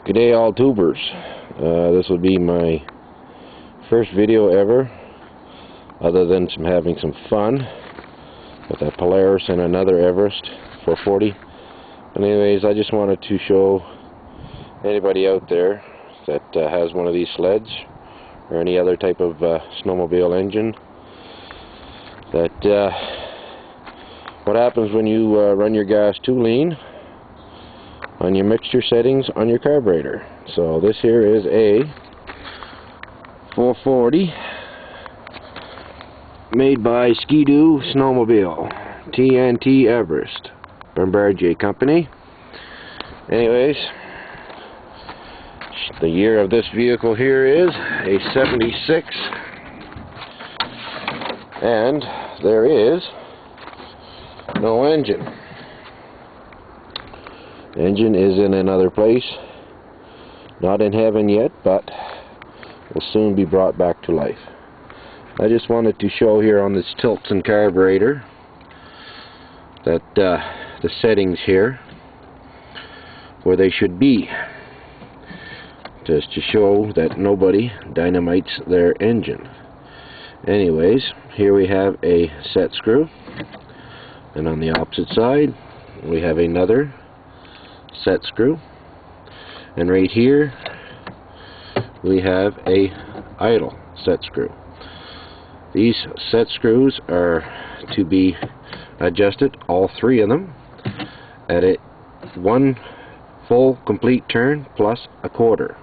G'day all tubers. This will be my first video ever, other than having some fun with a Polaris and another Everest 440. But anyways, I just wanted to show anybody out there that has one of these sleds or any other type of snowmobile engine that what happens when you run your gas too lean on your mixture settings on your carburetor. So this here is a 440 made by Skidoo Snowmobile, TNT Everest, Bombardier company. Anyways, the year of this vehicle here is a 76, and there is no engine. Engine is in another place, not in heaven yet, but will soon be brought back to life. I just wanted to show here on this Tilton carburetor that the settings here where they should be, just to show that nobody dynamites their engine. Anyways, here we have a set screw, and on the opposite side we have another set screw, and right here we have a idle set screw. These set screws are to be adjusted, all three of them, at one full complete turn plus a quarter,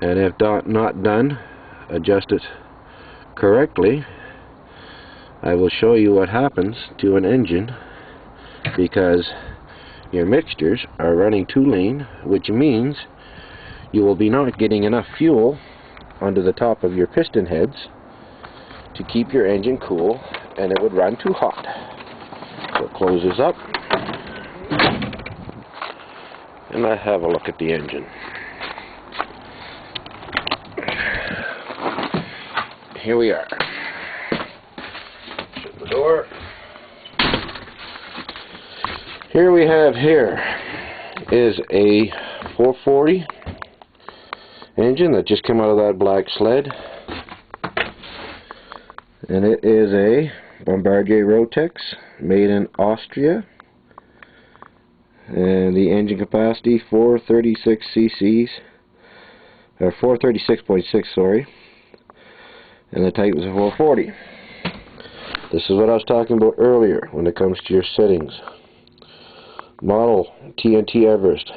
and if not done adjusted correctly, I will show you what happens to an engine, because your mixtures are running too lean, which means you will be not getting enough fuel onto the top of your piston heads to keep your engine cool, and it would run too hot. So it closes up, and let's have a look at the engine. Here we are. Shut the door. Here we have is a 440 engine that just came out of that black sled, and it is a Bombardier Rotex made in Austria, and the engine capacity 436 cc's, or 436.6, sorry, and the type is a 440. This is what I was talking about earlier when it comes to your settings. Model TNT Everest,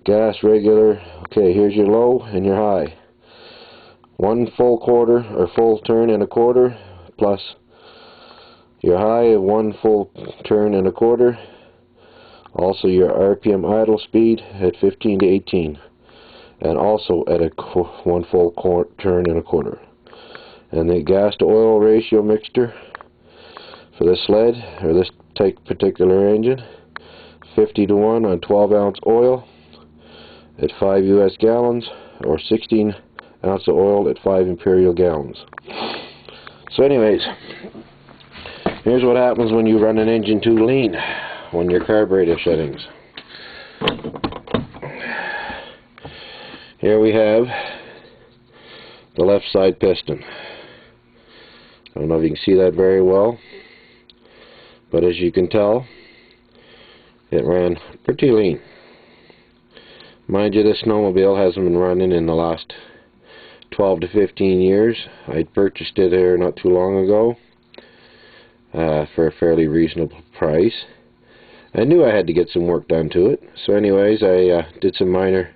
gas regular. Okay, here's your low and your high. One full quarter or full turn and a quarter, plus your high of one full turn and a quarter. Also your RPM idle speed at 15 to 18, and also at one full turn and a quarter. And the gas to oil ratio mixture for this sled or this particular engine, 50 to 1 on 12 ounce oil at 5 US gallons, or 16 ounce of oil at 5 imperial gallons. So anyways, here's what happens when you run an engine too lean on your carburetor settings. Here we have the left side piston. I don't know if you can see that very well, but as you can tell, it ran pretty lean. Mind you, this snowmobile hasn't been running in the last 12 to 15 years. I purchased it here not too long ago for a fairly reasonable price. I knew I had to get some work done to it, so anyways, I did some minor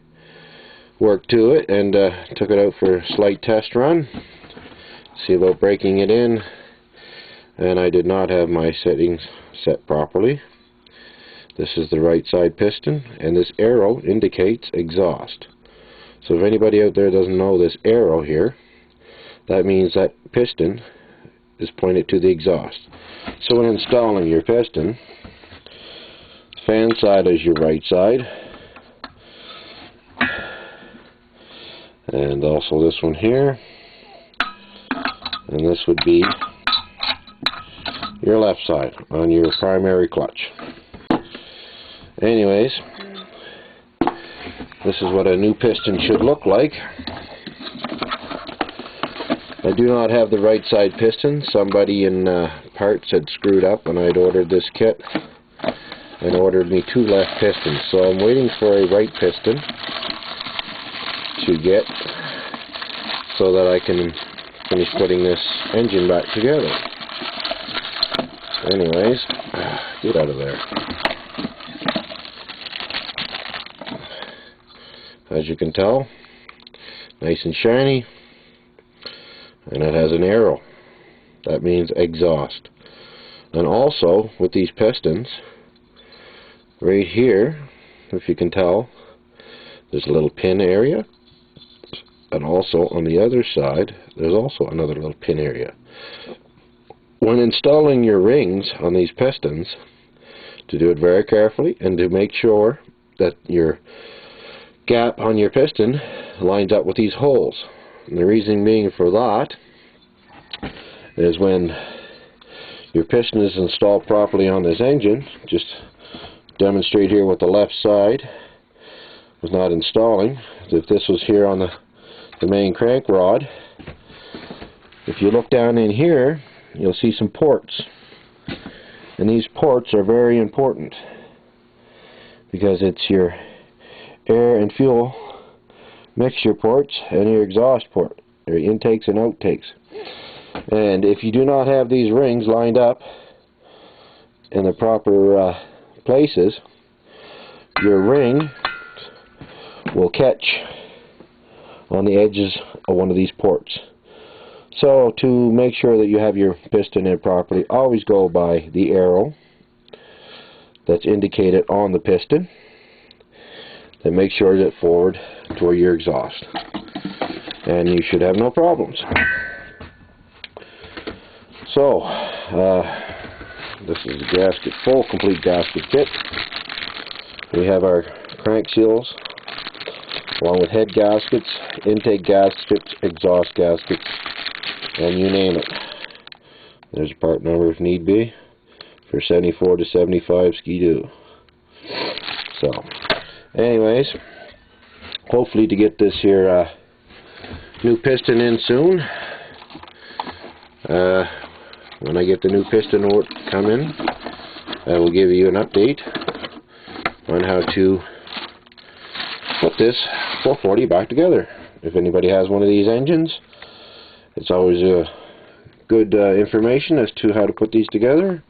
work to it and took it out for a slight test run, see about breaking it in, and I did not have my settings set properly. This is the right side piston, and this arrow indicates exhaust. So if anybody out there doesn't know this arrow here, that means that piston is pointed to the exhaust. So when installing your piston, fan side is your right side, and also this one here, and this would be your left side on your primary clutch. Anyways, This is what a new piston should look like. I do not have the right side piston. Somebody in parts had screwed up when I'd ordered this kit and ordered me 2 left pistons. So I'm waiting for a right piston to get so that I can finish putting this engine back together. Anyways, get out of there. As you can tell, nice and shiny, and it has an arrow. That means exhaust. And also, with these pistons, right here, if you can tell, there's a little pin area, and also on the other side, there's also another little pin area. When installing your rings on these pistons, to do it very carefully and to make sure that your gap on your piston lines up with these holes. And the reason being for that is when your piston is installed properly on this engine, just demonstrate here with the left side was not installing. If this was here on the main crank rod, if you look down in here, you'll see some ports. And these ports are very important because it's your air and fuel mixture ports and your exhaust port, your intakes and outtakes. And if you do not have these rings lined up in the proper places, your ring will catch on the edges of one of these ports. So to make sure that you have your piston in properly, always go by the arrow that's indicated on the piston. Then make sure that forward toward your exhaust, and you should have no problems. So this is the gasket, full complete gasket kit. We have our crank seals along with head gaskets, intake gaskets, exhaust gaskets, and you name it. There's a part number if need be for 74 to 75 skidoo. So anyways, hopefully to get this here new piston in soon. When I get the new piston come in, I will give you an update on how to put this 440 back together. If anybody has one of these engines, it's always good information as to how to put these together.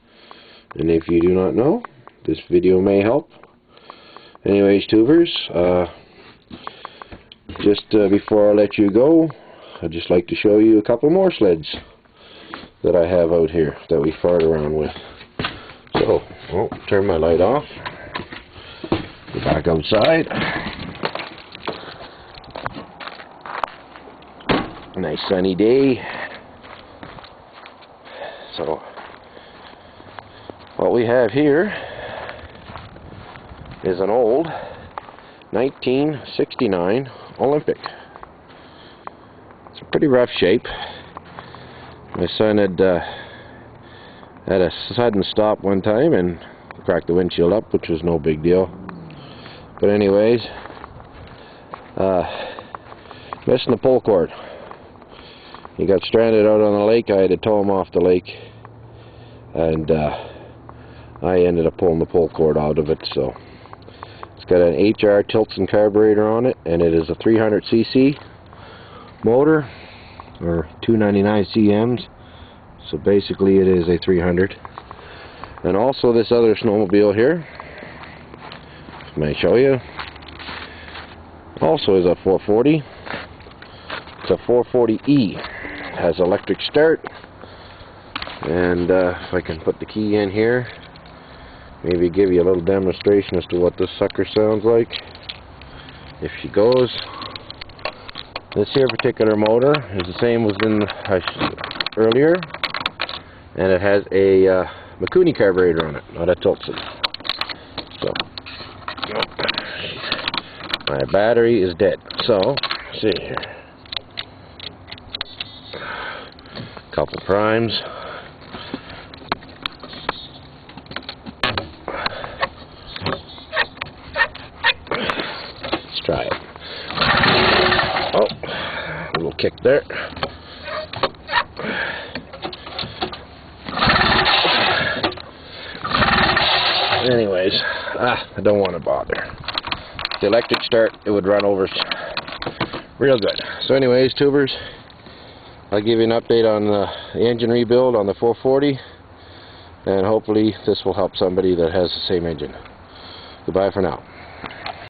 And if you do not know, this video may help. Anyways, tubers, just before I let you go, I'd just like to show you a couple more sleds that I have out here that we fart around with. So, turn my light off. Go back outside. A nice sunny day. So, what we have here is an old 1969 Olympic. It's a pretty rough shape. My son had a sudden stop one time and cracked the windshield up, which was no big deal. But anyways, missing the pull cord. He got stranded out on the lake. I had to tow him off the lake, and I ended up pulling the pull cord out of it. So it's got an HR Tilton carburetor on it, and it is a 300cc motor, or 299 cms. So basically it is a 300. And also this other snowmobile here, may I show you, also is a 440. It's a 440E. Has electric start, and if I can put the key in here, maybe give you a little demonstration as to what this sucker sounds like. If she goes, this here particular motor is the same as in earlier, and it has a Mikuni carburetor on it, not a Tilton. So my battery is dead. So let's see here. Couple primes. try it. Oh, a little kick there. Anyways, I don't want to bother. The electric start, it would run over real good. So anyways, tubers, I'll give you an update on the engine rebuild on the 440, and hopefully this will help somebody that has the same engine. Goodbye for now.